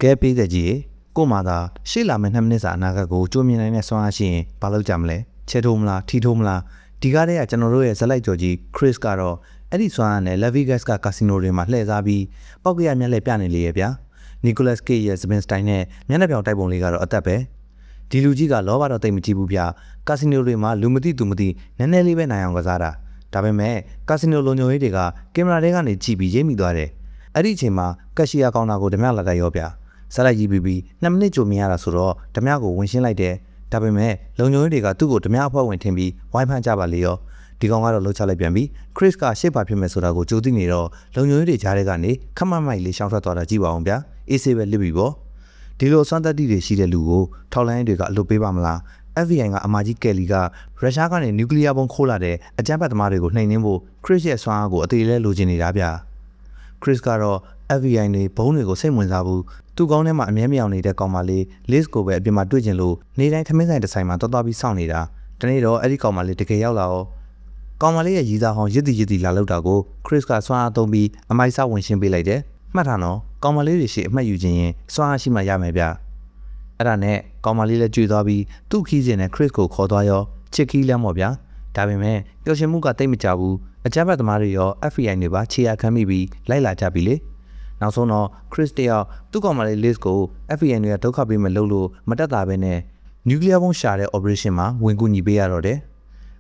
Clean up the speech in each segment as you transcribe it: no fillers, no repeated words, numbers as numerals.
ကဲပေးတဲ့ကြီးကိုမှသာရှေ့လာမယ့်2မိနစ်စာအနာဂတ်ကိုကြိုးမြင်နိုင်တဲ့ဆွမ်းအားရှိရင်ဘာလုပ်ကြမလဲချဲထိုးမလားထီထိုးမလားဒီကားတဲ့ကကျွန်တော်တို့ရဲ့ဇက်လိုက်ကြော်ကြီး Chris ကတော့အဲ့ဒီဆွမ်းအားနဲ့ Las Vegas ကကာစီနိုတွေမှာလှည့်စားပြီးပောက်ကရမျက်လှည့်ပြနေလေရဲ့ဗျာ Nicolas Cage ရဲ့ Spin Style နဲ့မျက်နှာပြောင်တိုက်ပုံလေးကတော့အသက်ပဲဒီလူကြီးကလောဘတော့တိတ်မကြည့်ဘူးဗျာကာစီနိုတွေမှာလူမသိသူမသိနည်းနည်းလေးပဲနိုင်အောင်ကစားတာဒါပေမဲ့ကာစီနိုလုံခြုံရေးတွေကကင်မရာတွေကနေကြည့်ပြီးရိပ်မိသွားတယ်အဲ့ဒီအချိန်မှာကက်ရှီယာကောင်တာကိုဓမြလာတိုက်ရောဗျာစားလိုက်ကြည့်ပြီး2မိနစ်ကြိုမြင်ရတာဆိုတော့ဓမြကိုဝင်ရှင်းလိုက်တယ်ဒါပေမဲ့လုံခြုံရေးတွေကသူ့ကိုဓမြအဖွဲ့ဝင်ထင်ပြီးဝိုင်းဖမ်းကြပါလေရောဒီကောင်ကတော့လှုပ်ချလိုက်ပြန်ပြီခရစ်ကရှေ့ပါဖြစ်မယ်ဆိုတာကိုကြိုသိနေတော့လုံခြုံရေးတွေကြားထဲကနေခမမိုက်လေးရှောင်းထွက်သွားတာကြည့်ပါအောင်ဗျာအေးဆေးပဲလစ်ပြီပေါ့ဒီလိုစွမ်းသက်တိတွေရှိတဲ့လူကိုထောက်လိုင်းတွေကအလုပ်ပေးပါမလား FBI ကအမာကြီးကယ်လီကရုရှားကနေနျူကလ িয়ার ဘုံခိုးလာတဲ့အကြမ်းဖက်သမားတွေကိုနှိမ်နင်းဖို့ခရစ်ရဲ့စွမ်းအားကိုအသေးလေးလိုချင်နေတာဗျာခရစ်ကတော့ FBI တွေဘုံတွေကိုစိတ်ဝင်စားဘူးသူ့ကောင်းထဲမှာအမြဲမယောင်နေတဲ့ကောင်မလေး Liz ကိုပဲအပြင်မှာတွေ့ကျင်လို့နေတိုင်းထမင်းဆိုင်တစ်ဆိုင်မှာတော်ပြီးစောင့်နေတာဒီနေ့တော့အဲ့ဒီကောင်မလေးတကယ်ရောက်လာတော့ကောင်မလေးရဲ့ရီသားဟောင်းရစ်တီလာလောက်တာကိုခရစ်ကစွမ်းအားသုံးပြီးအမိုက်ဆောက်ဝင်ရှင်းပေးလိုက်တယ်မှတ်ထားနော်ကောင်မလေးတွေရှိအမှတ်ယူခြင်းရင်စွမ်းအားရှိမှရမယ်ဗျအဲ့ဒါနဲ့ကောင်မလေးလည်းကြွေသွားပြီးသူ့ခီးစင်နဲ့ခရစ်ကိုခေါ်သွားရောချစ်ခီးလမ်းပေါ့ဗျာဒါပေမဲ့ပျော်ရွှင်မှုကတိတ်မကြဘူးအကြမ်းဖက်သမားတွေရော FBI တွေပါခြေရခံမိပြီးလိုက်လာကြပြီလေနောက်ဆုံးတော့ခရစ်တယောက်သူ့ကောင်မလေး Liz ကို FBI တွေကဒုက္ခပေးမယ်လို့မတက်တာပဲနဲ့နျူကလ িয়ার ဘုံရှာတဲ့ operation မှာဝင်ကူညီပေးရတော့တယ်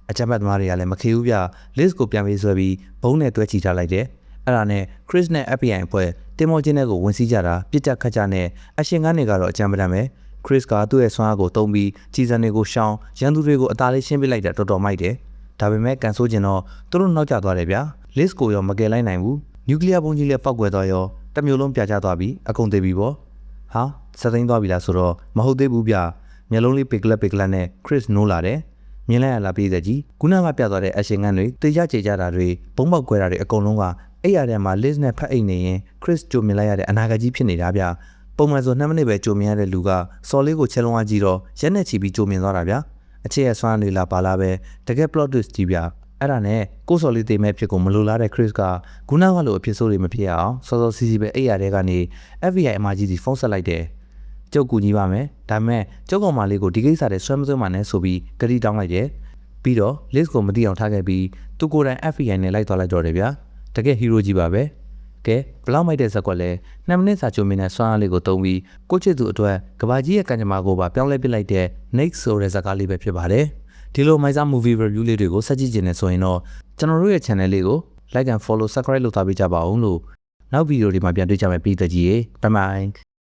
အကြမ်းဖက်သမားတွေကလည်းမခေဘူးဗျ Liz ကိုပြန်ပေးဆွဲပြီးဘုံနဲ့တွဲချီထားလိုက်တယ်အဲ့ဒါနဲ့ Chris နဲ့ FBI အဖွဲ့တင်မောချင်းတဲ့ကိုဝင်စီးကြတာပြစ်တက်ခတ်ကြနဲ့အရှင်ကန်းတွေကတော့အကြမ်းပတမ်းပဲ Chris ကသူ့ရဲ့ဆွမ်းအားကိုတုံးပြီးကြီးစံတွေကိုရှောင်းရန်သူတွေကိုအသာလေးရှင်းပစ်လိုက်တာတော်တော်မိုက်တယ်ဒါပေမဲ့ကန်ဆိုးကျင်တော့သူတို့နောက်ကျသွားတယ်ဗျာ Liz ကိုရောမကယ်လိုက်နိုင်ဘူးနျူကလ িয়ার ဘုံကြီးလည်းပောက်ကွယ်သွားရောတမျိုးလုံးပြာကျသွားပြီးအကုန်သေးပြီပေါ့ဟာစသိန်းသွားပြီလားဆိုတော့မဟုတ်သေးဘူးဗျမျက်လုံးလေးပေကလပ်နဲ့ Chris နိုးလာတယ်မြင်လိုက်ရလားပြည်သက်ကြီးခုနကပြသွားတဲ့အရှင်ကန်းတွေတေးကြကြေကြတာတွေဘုံပေါက်ကွဲတာတွေအကုန်လုံးကအဲ့ရတဲ့မှာ Liz နဲ့ဖက်အိတ်နေရင် Chris ကြိုမြင်လိုက်ရတဲ့အနာဂတ်ကြီးဖြစ်နေတာဗျပုံမှန်ဆို2မိနစ်ပဲကြိုမြင်ရတဲ့လူကစော်လေးကိုချက်လုံးအားကြည့်တော့ရက်နဲ့ချီပြီးကြိုမြင်သွားတာဗျအချစ်ရဲ့ဆွမ်းလေးလာပါလာပဲတကယ် plot twist ကြီးဗျအဲ့ဒါနဲ့ကိုစော်လေးတေးမဲ့ဖြစ်ကိုမလိုလားတဲ့ Chris ကခုနကလိုအဖြစ်ဆိုးတွေမဖြစ်အောင်စောစီပဲအဲ့ရတဲ့ကနေ FBI အမကြီးစီဖုန်းဆက်လိုက်တယ်ကျုပ်ကူညီပါမယ်ဒါပေမဲ့ကျုပ်ကောင်မလေးကိုဒီကိစ္စတွေဆွဲမသွင်းပါနဲ့ဆိုပြီးဂရီတောင်းလိုက်တယ်ပြီးတော့ Liz ကိုမသိအောင်ထားခဲ့ပြီးသူကိုယ်တိုင် FBI နဲ့လိုက်သွားလိုက်တော့တယ်ဗျာတကယ်ဟီးရိုးကြီးပါပဲကဲဘလောက်မိုက်တဲ့ဇက်ကွက်လဲ2မိနစ်စာကြိုမင်းနဲ့ဆွမ်းအားလေးကိုတုံးပြီးကိုချစ်သူအတွက်ကဘာကြီးရဲ့ကံကြမ္မာကိုပါပြောင်းလဲပစ်လိုက်တဲ့ Nick ဆိုတဲ့ဇာတ်ကားလေးပဲဖြစ်ပါတယ်ဒီလိုမိုက်စား movie review လေးတွေကိုဆက်ကြည့်ကြနေဆိုရင်တော့ကျွန်တော်တို့ရဲ့ channel လေးကို like and follow subscribe လုပ်ထားပေးကြပါဦးလို့နောက်ဗီဒီယိုတွေမှာပြန်တွေ့ကြမယ်ပြည်သက်ကြီးရေ bye bye